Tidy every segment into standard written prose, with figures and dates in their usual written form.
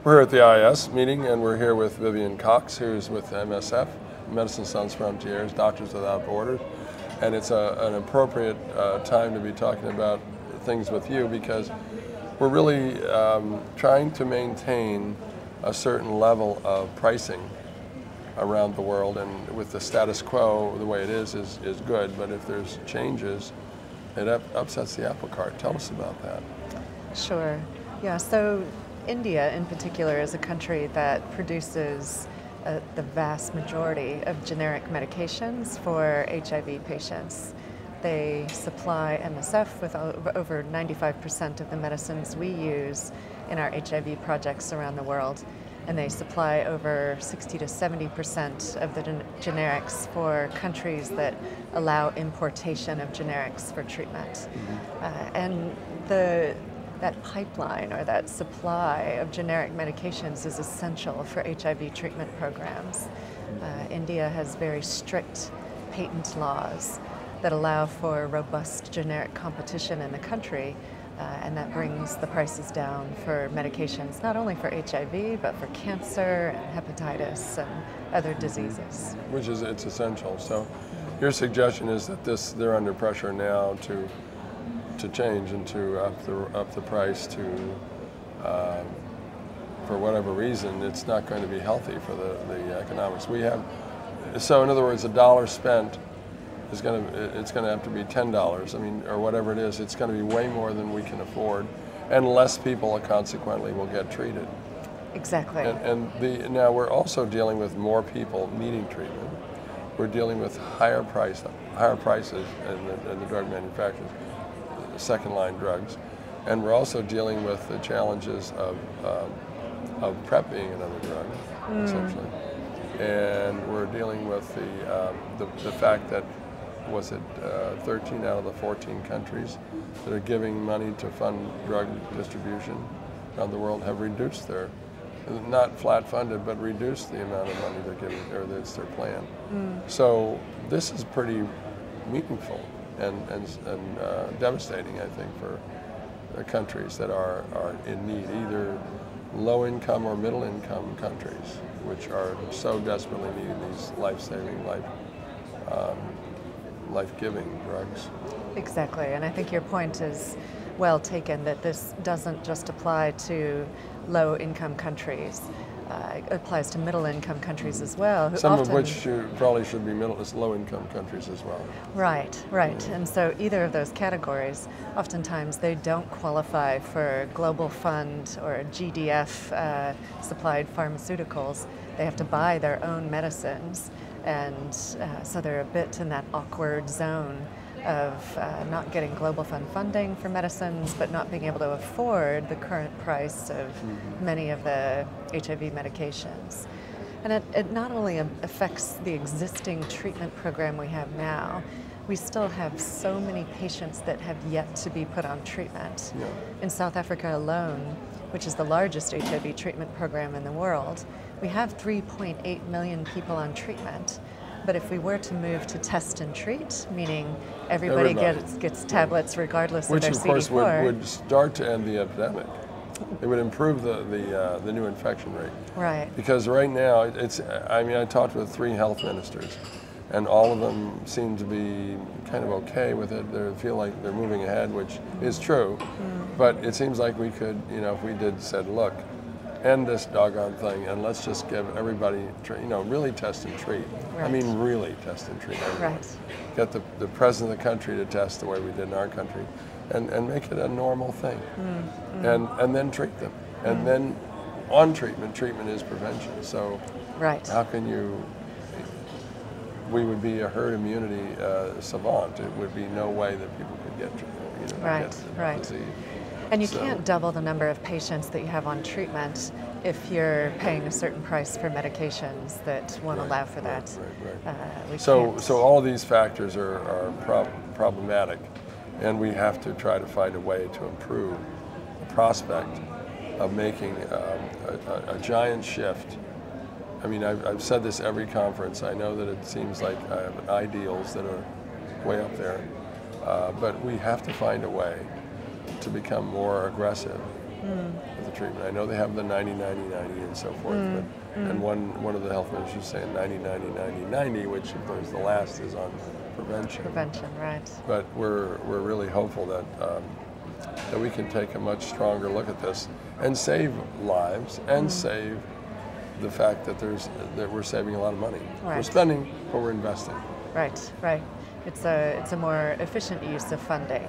We're here at the IAS meeting, and we're here with Vivian Cox, who's with MSF, Médecins Sans Frontières, Doctors Without Borders. And it's an appropriate time to be talking about things with you because we're really trying to maintain a certain level of pricing around the world, and with the status quo the way it is good, but if there's changes, it upsets the apple cart. Tell us about that. Sure. Yeah, so India in particular is a country that produces the vast majority of generic medications for HIV patients. They supply MSF with over 95% of the medicines we use in our HIV projects around the world, and they supply over 60 to 70% of the generics for countries that allow importation of generics for treatment. And that pipeline or that supply of generic medications is essential for HIV treatment programs. India has very strict patent laws that allow for robust generic competition in the country, and that brings the prices down for medications, not only for HIV, but for cancer and hepatitis and other diseases. Which is, it's essential. So your suggestion is that they're under pressure now to change and to up the price to, for whatever reason, it's not going to be healthy for the economics. So in other words, a dollar spent it's going to have to be $10. I mean, or whatever it is. It's going to be way more than we can afford, and less people consequently will get treated. Exactly. Now we're also dealing with more people needing treatment. We're dealing with higher prices in the drug manufacturers, second-line drugs, and we're also dealing with the challenges of PrEP being another drug, essentially. And we're dealing with the fact that 13 out of the 14 countries that are giving money to fund drug distribution around the world have reduced their, not flat funded, but reduced the amount of money they're giving, or that's their plan. So this is pretty meaningful and devastating, I think, for the countries that are in need, either low-income or middle-income countries, which are so desperately needing these life-saving, life-giving drugs. Exactly, and I think your point is well taken, that this doesn't just apply to low-income countries. It applies to middle-income countries as well. Some of which probably should be low-income countries as well. Right. And so either of those categories, oftentimes they don't qualify for Global Fund or GDF supplied pharmaceuticals. They have to buy their own medicines, and so they're a bit in that awkward zone of not getting Global Fund funding for medicines, but not being able to afford the current price of many of the HIV medications. And it not only affects the existing treatment program we have now, we still have so many patients that have yet to be put on treatment. Yeah. In South Africa alone, which is the largest HIV treatment program in the world, we have 3.8 million people on treatment. But if we were to move to test and treat, meaning everybody gets tablets regardless of their CD4. Which of course would start to end the epidemic. It would improve the new infection rate. Right. Because right now, I talked with 3 health ministers, and all of them seem to be kind of okay with it. They feel like they're moving ahead, which is true. But it seems like we could, if we said, look, end this doggone thing, and let's just give everybody, really test and treat. Right. I mean, really test and treat everyone. Right. Get the president of the country to test the way we did in our country, and make it a normal thing. And then treat them. And then on treatment is prevention. So how can we would be a herd immunity savant. It would be no way that people could get the disease. And you can't double the number of patients that you have on treatment if you're paying a certain price for medications that won't allow for that. So all of these factors are problematic, and we have to try to find a way to improve the prospect of making a giant shift. I mean, I've said this every conference. I know that it seems like I have ideals that are way up there, but we have to find a way to become more aggressive with the treatment. I know they have the 90-90-90 and so forth, and one of the health ministers is saying 90-90-90-90, which of course the last is on prevention. Prevention, right. But we're really hopeful that that we can take a much stronger look at this and save lives and save the fact that we're saving a lot of money. Right. We're spending, but we're investing. Right, right. It's a more efficient use of funding.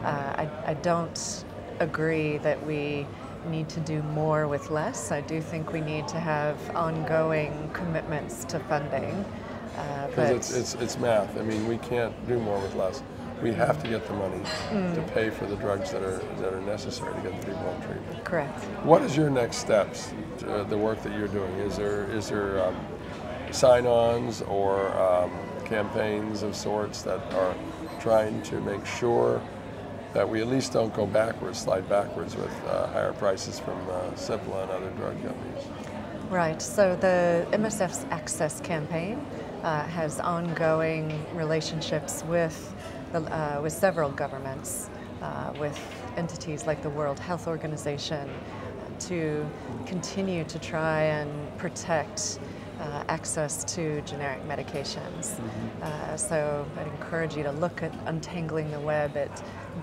I don't agree that we need to do more with less. I do think we need to have ongoing commitments to funding. Because it's math. I mean, we can't do more with less. We have to get the money to pay for the drugs that are necessary to get people on treatment. Correct. What is your next steps? The work that you're doing, is there sign-ons or campaigns of sorts that are trying to make sure that we at least don't go backwards, slide backwards with higher prices from Cipla and other drug companies? Right. So the MSF's Access campaign has ongoing relationships with several governments, with entities like the World Health Organization, to continue to try and protect access to generic medications. So I'd encourage you to look at Untangling the Web. It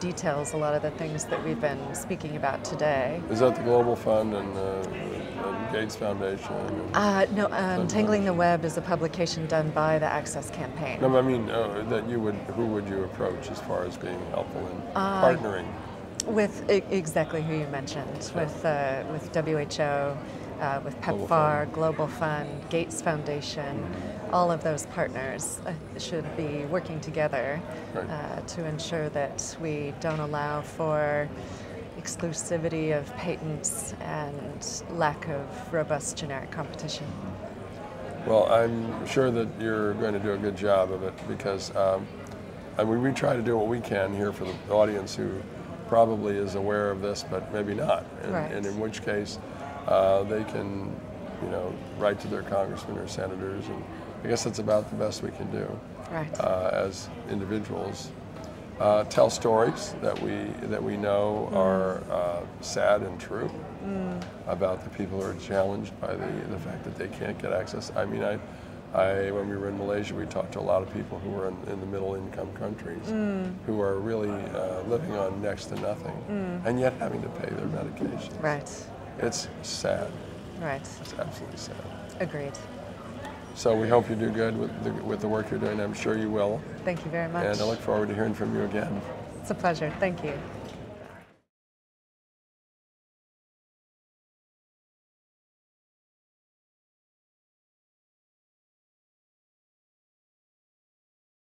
details a lot of the things that we've been speaking about today. Is that the Global Fund and the Gates Foundation? No, Untangling the Web is a publication done by the Access campaign. No, I mean, who would you approach as far as being helpful in partnering? With exactly who you mentioned, with WHO, with PEPFAR, Global Fund, Gates Foundation, all of those partners should be working together to ensure that we don't allow for exclusivity of patents and lack of robust generic competition. Well, I'm sure that you're going to do a good job of it because I mean, we try to do what we can here for the audience who probably is aware of this, but maybe not, and in which case they can, write to their congressmen or senators, and I guess that's about the best we can do as individuals. Tell stories that we know are sad and true about the people who are challenged by the fact that they can't get access. I mean, when we were in Malaysia, we talked to a lot of people who were in the middle-income countries who are really living on next to nothing and yet having to pay their medications. Right. It's sad. Right. It's absolutely sad. Agreed. So we hope you do good with the work you're doing. I'm sure you will. Thank you very much. And I look forward to hearing from you again. It's a pleasure. Thank you.